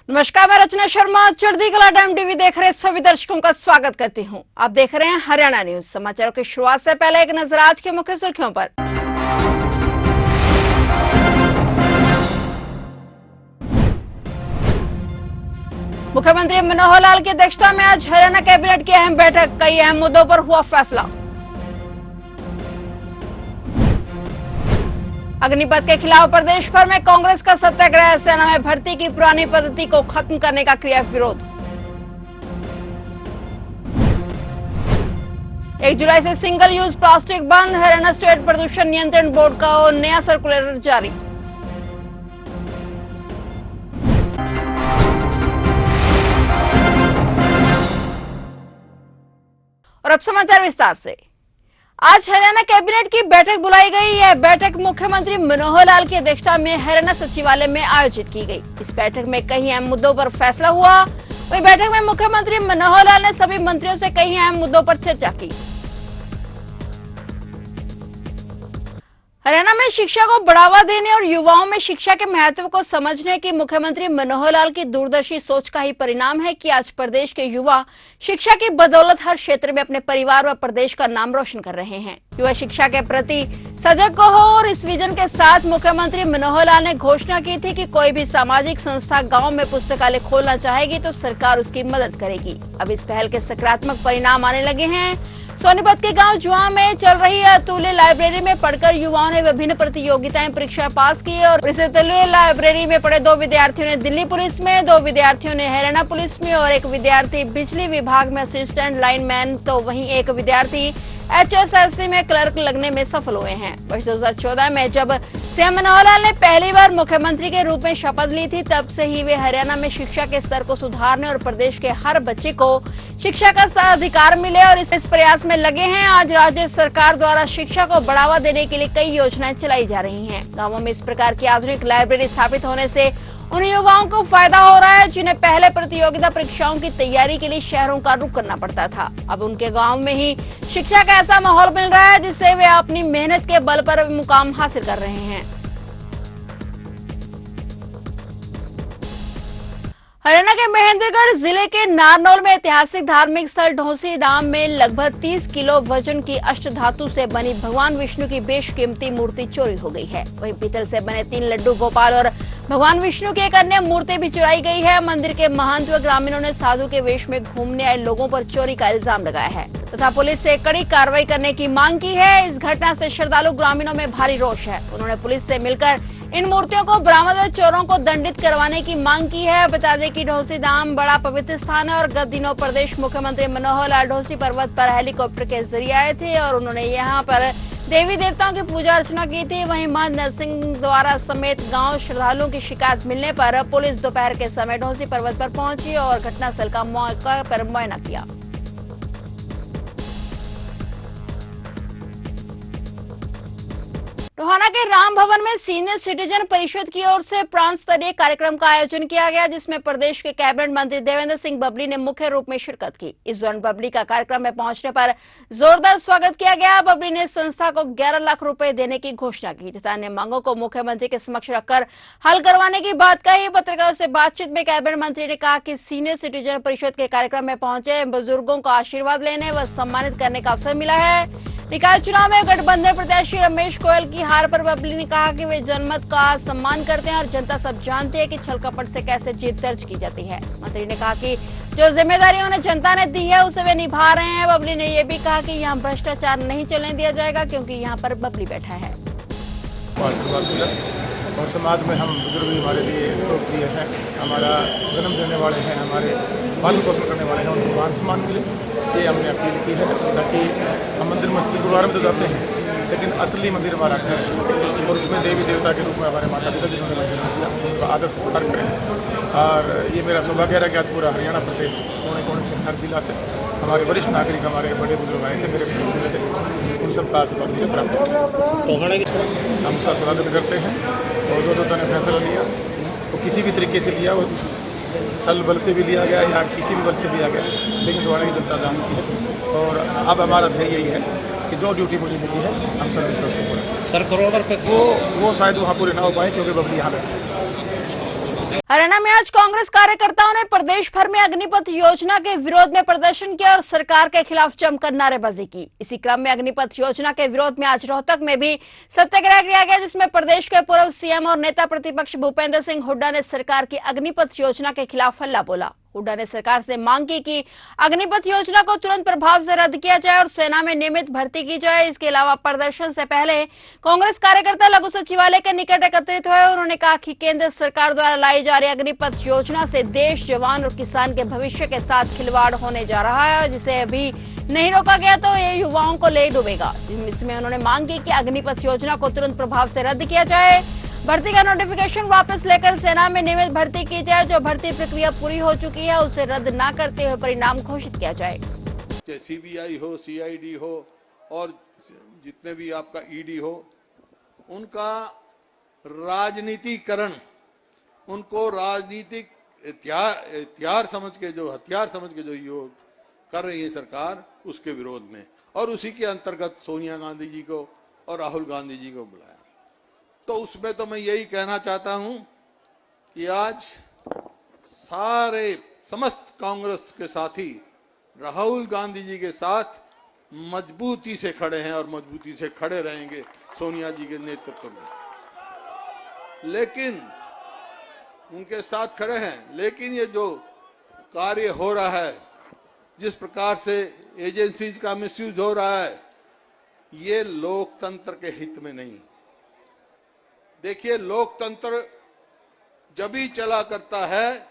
नमस्कार, मैं रचना शर्मा चढ़ती कला टाइम टीवी देख रहे सभी दर्शकों का स्वागत करती हूं। आप देख रहे हैं हरियाणा न्यूज। समाचारों की शुरुआत से पहले एक नजर आज की मुख्य सुर्खियों पर। मुख्यमंत्री मनोहर लाल की अध्यक्षता में आज हरियाणा कैबिनेट की अहम बैठक, कई अहम मुद्दों पर हुआ फैसला। अग्निपथ के खिलाफ प्रदेश भर में कांग्रेस का सत्याग्रह, सेना में भर्ती की पुरानी पद्धति को खत्म करने का किया विरोध। 1 जुलाई से सिंगल यूज प्लास्टिक बंद, हरियाणा स्टेट प्रदूषण नियंत्रण बोर्ड का नया सर्कुलर जारी। और अब समाचार विस्तार से। आज हरियाणा कैबिनेट की बैठक बुलाई गई। यह बैठक मुख्यमंत्री मनोहर लाल की अध्यक्षता में हरियाणा सचिवालय में आयोजित की गई। इस बैठक में कई अहम मुद्दों पर फैसला हुआ। वहीं बैठक में मुख्यमंत्री मनोहर लाल ने सभी मंत्रियों से कई अहम मुद्दों पर चर्चा की। हरियाणा में शिक्षा को बढ़ावा देने और युवाओं में शिक्षा के महत्व को समझने की मुख्यमंत्री मनोहर लाल की दूरदर्शी सोच का ही परिणाम है कि आज प्रदेश के युवा शिक्षा की बदौलत हर क्षेत्र में अपने परिवार व प्रदेश का नाम रोशन कर रहे हैं। युवा शिक्षा के प्रति सजग को हो और इस विजन के साथ मुख्यमंत्री मनोहर लाल ने घोषणा की थी कि कोई भी सामाजिक संस्था गाँव में पुस्तकालय खोलना चाहेगी तो सरकार उसकी मदद करेगी। अब इस पहल के सकारात्मक परिणाम आने लगे हैं। सोनीपत के गांव जुआ में चल रही अतुल्य लाइब्रेरी में पढ़कर युवाओं ने विभिन्न प्रतियोगिताएं परीक्षा पास की और इस अतुल्य लाइब्रेरी में पढ़े 2 विद्यार्थियों ने दिल्ली पुलिस में, 2 विद्यार्थियों ने हरियाणा पुलिस में और 1 विद्यार्थी बिजली विभाग में असिस्टेंट लाइनमैन, तो वहीं 1 विद्यार्थी HSLC में क्लर्क लगने में सफल हुए हैं। वर्ष 2014 में जब सीएम मनोहर लाल ने पहली बार मुख्यमंत्री के रूप में शपथ ली थी, तब से ही वे हरियाणा में शिक्षा के स्तर को सुधारने और प्रदेश के हर बच्चे को शिक्षा का अधिकार मिले और इस प्रयास में लगे हैं। आज राज्य सरकार द्वारा शिक्षा को बढ़ावा देने के लिए कई योजनाएं चलाई जा रही हैं। गांवों में इस प्रकार की आधुनिक लाइब्रेरी स्थापित होने से उन युवाओं को फायदा हो रहा है जिन्हें पहले प्रतियोगिता परीक्षाओं की तैयारी के लिए शहरों का रुख करना पड़ता था। अब उनके गांव में ही शिक्षा का ऐसा माहौल मिल रहा है जिससे वे अपनी मेहनत के बल पर मुकाम हासिल कर रहे हैं। हरियाणा के महेंद्रगढ़ जिले के नारनौल में ऐतिहासिक धार्मिक स्थल ढोसी धाम में लगभग 30 किलो वजन की अष्टधातु से बनी भगवान विष्णु की बेशकीमती मूर्ति चोरी हो गई है। वहीं पीतल से बने 3 लड्डू गोपाल और भगवान विष्णु की एक अन्य मूर्ति भी चुराई गई है। मंदिर के महंत व ग्रामीणों ने साधु के वेश में घूमने आए लोगों पर चोरी का इल्जाम लगाया है तथा पुलिस से कड़ी कार्रवाई करने की मांग की है। इस घटना से श्रद्धालु ग्रामीणों में भारी रोष है। उन्होंने पुलिस से मिलकर इन मूर्तियों को बरामद और चोरों को दंडित करवाने की मांग की है। बता दें कि ढोसी धाम बड़ा पवित्र स्थान है और गत दिनों प्रदेश मुख्यमंत्री मनोहर लाल ढोसी पर्वत पर हेलीकॉप्टर के जरिए आए थे और उन्होंने यहां पर देवी देवताओं की पूजा अर्चना की थी। वहीं महंत नरसिंह द्वारा समेत गांव श्रद्धालुओं की शिकायत मिलने पर पुलिस दोपहर के समय ढोसी पर्वत पर पहुंची और घटनास्थल का मौका पर मुआयना किया। टोहाना के राम भवन में सीनियर सिटीजन परिषद की ओर से प्रांत स्तरीय कार्यक्रम का आयोजन किया गया, जिसमें प्रदेश के कैबिनेट मंत्री देवेंद्र सिंह बबली ने मुख्य रूप में शिरकत की। इस दौरान बबली का कार्यक्रम में पहुंचने पर जोरदार स्वागत किया गया। बबली ने संस्था को 11 लाख रुपए देने की घोषणा की तथा अन्य मांगों को मुख्यमंत्री के समक्ष रखकर हल करवाने की बात कही। पत्रकारों से बातचीत में कैबिनेट मंत्री ने कहा कि सीनियर सिटीजन परिषद के कार्यक्रम में पहुंचे बुजुर्गों का आशीर्वाद लेने व सम्मानित करने का अवसर मिला है। निकाय चुनाव में गठबंधन प्रत्याशी रमेश गोयल की हार पर बबली ने कहा कि वे जनमत का सम्मान करते हैं और जनता सब जानती है कि छल कपट से कैसे जीत दर्ज की जाती है। मंत्री ने कहा कि जो जिम्मेदारी उन्हें जनता ने दी है उसे वे निभा रहे हैं। बबली ने यह भी कहा कि यहाँ भ्रष्टाचार नहीं चलने दिया जाएगा क्योंकि यहाँ पर बबली बैठा है। और समाज में हम बुजुर्ग हमारे लिए लोकप्रिय हैं, हमारा जन्म देने वाले हैं, हमारे पालन पोषण करने वाले हैं, उनको मान सम्मान मिले, ये हमने अपील की है। ताकि हम मंदिर मस्जिद गुरुद्वारा में तो जाते हैं लेकिन असली मंदिर हमारा घर है और उसमें देवी देवता के रूप में हमारे माता पिता जिन्होंने मंदिर किया उनका आदर सत्कार करें। और ये मेरा सौभाग्य है कि आज पूरा हरियाणा प्रदेश कोने कोने से हर जिला से हमारे वरिष्ठ नागरिक हमारे बड़े बुजुर्ग आए थे, मेरे बुजुर्ग थे, उन सबका आशीर्वाद मुझे प्राप्त किया। हम उसका स्वागत करते हैं और जो ने फैसला लिया वो किसी भी तरीके से लिया, वो छल बल से भी लिया गया या किसी भी बल से लिया गया, लेकिन टोहाना की जनता जानती है। और अब हमारा ध्येय यही है कि जो ड्यूटी मुझे मिली है हम सब मिलकर उसको पूरा। सर करोड़ रुपये वो शायद वहाँ पूरे ना हो पाए क्योंकि बबली यहाँ बैठे। हरियाणा में आज कांग्रेस कार्यकर्ताओं ने प्रदेश भर में अग्निपथ योजना के विरोध में प्रदर्शन किया और सरकार के खिलाफ जमकर नारेबाजी की। इसी क्रम में अग्निपथ योजना के विरोध में आज रोहतक में भी सत्याग्रह किया गया, जिसमें प्रदेश के पूर्व सीएम और नेता प्रतिपक्ष भूपेंद्र सिंह हुड्डा ने सरकार की अग्निपथ योजना के खिलाफ हल्ला बोला। हुड्डा ने सरकार से मांग की कि अग्निपथ योजना को तुरंत प्रभाव से रद्द किया जाए और सेना में नियमित भर्ती की जाए। इसके अलावा प्रदर्शन से पहले कांग्रेस कार्यकर्ता लघु सचिवालय के निकट एकत्रित हुए। उन्होंने कहा कि केंद्र सरकार द्वारा लाई जा रही अग्निपथ योजना से देश, जवान और किसान के भविष्य के साथ खिलवाड़ होने जा रहा है, जिसे अभी नहीं रोका गया तो ये युवाओं को ले डूबेगा। इसमें उन्होंने मांग की कि अग्निपथ योजना को तुरंत प्रभाव से रद्द किया जाए, भर्ती का नोटिफिकेशन वापस लेकर सेना में नियमित भर्ती की जाए, जो भर्ती प्रक्रिया पूरी हो चुकी है उसे रद्द न करते हुए परिणाम घोषित किया जाए। चाहे सीबीआई हो, सीआईडी हो और जितने भी आपका ईडी हो, उनका राजनीतिकरण, उनको राजनीतिक हथियार समझ के जो योग कर रही है सरकार, उसके विरोध में और उसी के अंतर्गत सोनिया गांधी जी को और राहुल गांधी जी को बुलाया। तो उसमें तो मैं यही कहना चाहता हूं कि आज समस्त कांग्रेस के साथी राहुल गांधी जी के साथ मजबूती से खड़े हैं और मजबूती से खड़े रहेंगे सोनिया जी के नेतृत्व में। लेकिन उनके साथ खड़े हैं, लेकिन ये जो कार्य हो रहा है, जिस प्रकार से एजेंसीज का मिसयूज हो रहा है, ये लोकतंत्र के हित में नहीं। देखिए, लोकतंत्र जब ही चला करता है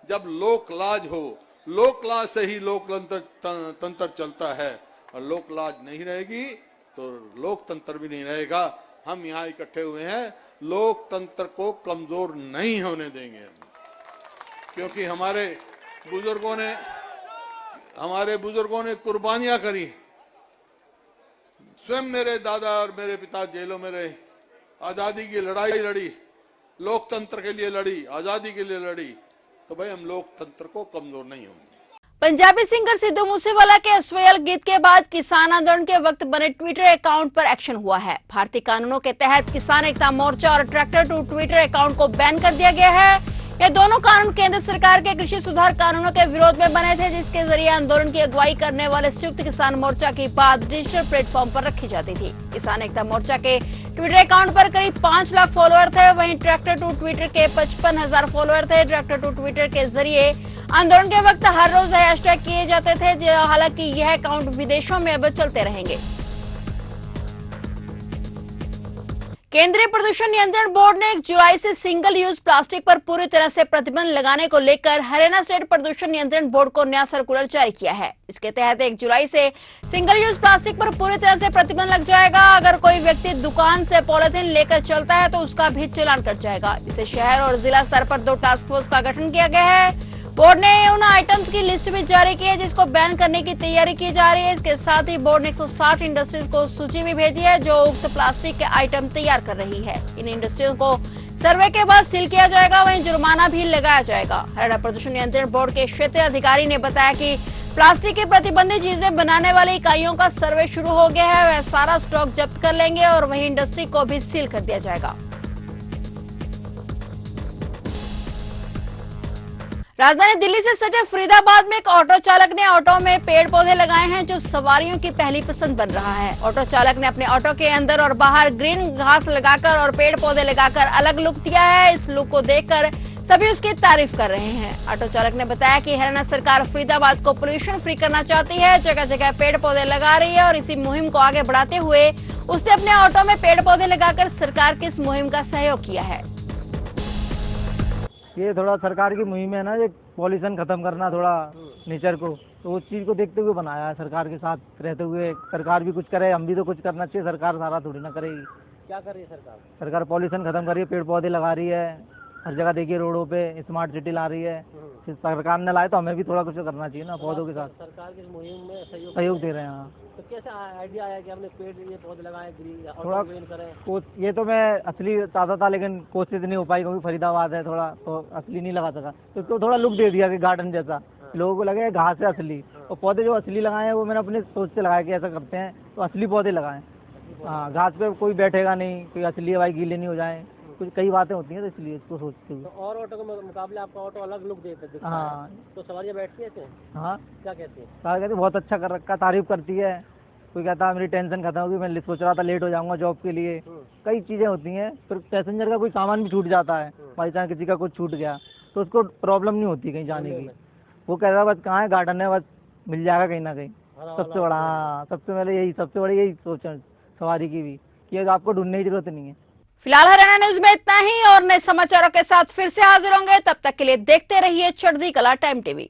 जब लोकलाज हो। लोकलाज से ही लोकतंत्र चलता है और लोकलाज नहीं रहेगी तो लोकतंत्र भी नहीं रहेगा। हम यहाँ इकट्ठे हुए हैं, लोकतंत्र को कमजोर नहीं होने देंगे हम, क्योंकि हमारे बुजुर्गों ने कुर्बानियां करी। स्वयं मेरे दादा और मेरे पिता जेलों में रहे, आजादी की लड़ाई लड़ी, लोकतंत्र के लिए लड़ी, आजादी के लिए लड़ी, तो भाई हम लोकतंत्र को कमजोर नहीं होंगे। पंजाबी सिंगर सिद्धू मूसेवाला के अस्वैल गीत के बाद किसान आंदोलन के वक्त बने ट्विटर अकाउंट पर एक्शन हुआ है। भारतीय कानूनों के तहत किसान एकता मोर्चा और ट्रैक्टर टू ट्विटर अकाउंट को बैन कर दिया गया है। ये दोनों कानून केंद्र सरकार के कृषि सुधार कानूनों के विरोध में बने थे, जिसके जरिए आंदोलन की अगुवाई करने वाले संयुक्त किसान मोर्चा की बात डिजिटल प्लेटफॉर्म पर रखी जाती थी। किसान एकता मोर्चा के ट्विटर अकाउंट पर करीब 5 लाख फॉलोअर थे, वहीं ट्रैक्टर टू ट्विटर के 55,000 फॉलोअर थे। ट्रैक्टर टू ट्विटर के जरिए आंदोलन के वक्त हर रोज हैशटैग किए जाते थे। हालांकि यह अकाउंट विदेशों में अब चलते रहेंगे। केंद्रीय प्रदूषण नियंत्रण बोर्ड ने 1 जुलाई से सिंगल यूज प्लास्टिक पर पूरी तरह से प्रतिबंध लगाने को लेकर हरियाणा स्टेट प्रदूषण नियंत्रण बोर्ड को नया सर्कुलर जारी किया है। इसके तहत 1 जुलाई से सिंगल यूज प्लास्टिक पर पूरी तरह से प्रतिबंध लग जाएगा। अगर कोई व्यक्ति दुकान से पॉलिथीन लेकर चलता है तो उसका भी चालान कट जाएगा। इसे शहर और जिला स्तर पर 2 टास्क फोर्स का गठन किया गया है। बोर्ड ने उन आइटम्स की लिस्ट भी जारी की है जिसको बैन करने की तैयारी की जा रही है। इसके साथ ही बोर्ड ने 160 इंडस्ट्रीज को सूची भी भेजी है जो उक्त प्लास्टिक के आइटम तैयार कर रही है। इन इंडस्ट्रियों को सर्वे के बाद सील किया जाएगा, वहीं जुर्माना भी लगाया जाएगा। हरियाणा प्रदूषण नियंत्रण बोर्ड के क्षेत्रीय अधिकारी ने बताया कि प्लास्टिक की प्रतिबंधित चीजें बनाने वाली इकाइयों का सर्वे शुरू हो गया है। वह सारा स्टॉक जब्त कर लेंगे और वहीं इंडस्ट्री को भी सील कर दिया जाएगा। राजधानी दिल्ली से सटे फरीदाबाद में एक ऑटो चालक ने ऑटो में पेड़ पौधे लगाए हैं जो सवारियों की पहली पसंद बन रहा है। ऑटो चालक ने अपने ऑटो के अंदर और बाहर ग्रीन घास लगाकर और पेड़ पौधे लगाकर अलग लुक दिया है। इस लुक को देखकर सभी उसकी तारीफ कर रहे हैं। ऑटो चालक ने बताया कि हरियाणा सरकार फरीदाबाद को पोल्यूशन फ्री करना चाहती है, जगह जगह पेड़ पौधे लगा रही है और इसी मुहिम को आगे बढ़ाते हुए उसने अपने ऑटो में पेड़ पौधे लगाकर सरकार की इस मुहिम का सहयोग किया है। ये थोड़ा सरकार की मुहिम है ना, ये पॉल्यूशन खत्म करना थोड़ा नेचर को, तो उस चीज को देखते हुए बनाया है। सरकार के साथ रहते हुए सरकार भी कुछ करे, हम भी तो कुछ करना चाहिए। सरकार सारा थोड़ी ना करेगी। क्या कर रही है सरकार? सरकार पॉल्यूशन खत्म कर रही है, पेड़ पौधे लगा रही है, हर जगह देखिए रोडों पे स्मार्ट सिटी ला रही है। सरकार ने लाए तो हमें भी थोड़ा कुछ करना चाहिए ना पौधों के साथ। सरकार की मुहिम में सहयोग दे रहे हैं। हाँ, तो कैसे आइडिया आया कि हमने पेड़ ये पौधे लगाए, थोड़ा करें? ये तो मैं असली चाहता था लेकिन कोशिश नहीं हो पाई क्योंकि फरीदाबाद है थोड़ा, तो असली नहीं लगा सका। तो थोड़ा लुक दे दिया कि गार्डन जैसा, लोगों को लगे घास है असली। और पौधे जो असली लगाए हैं वो मैंने अपने सोच से लगाया कि ऐसा करते हैं तो असली पौधे लगाए। हाँ, घास पे कोई बैठेगा नहीं, कोई असली हवाई गीले नहीं हो जाए, कुछ कई बातें होती हैं तो इसलिए इसको सोचते हुए। तो और ऑटो के मुकाबले आपका ऑटो अलग लुक दिखता है। हाँ तो सवारियाँ बैठती हैं इसमें? हाँ, क्या कहती हैं? सारा कहते बहुत अच्छा कर रखा, तारीफ करती है। कोई कहता है मेरी टेंशन खत्म होगी, मैं सोच रहा था लेट हो जाऊंगा जॉब के लिए। कई चीजें होती हैं। फिर पैसेंजर का कोई सामान भी छूट जाता है, बाई चांस किसी का कुछ छूट गया तो उसको प्रॉब्लम नहीं होती कहीं जाने की। वो कहता है बस कहाँ है गार्डन है, बस मिल जाएगा कहीं ना कहीं। सबसे बड़ा, हाँ सबसे पहले यही, सबसे बड़ी यही सोच है सवारी की भी कि आपको ढूंढने की जरूरत नहीं है। फिलहाल हरियाणा न्यूज में इतना ही और नए समाचारों के साथ फिर से हाजिर होंगे। तब तक के लिए देखते रहिए चढ़ती कला टाइम टीवी।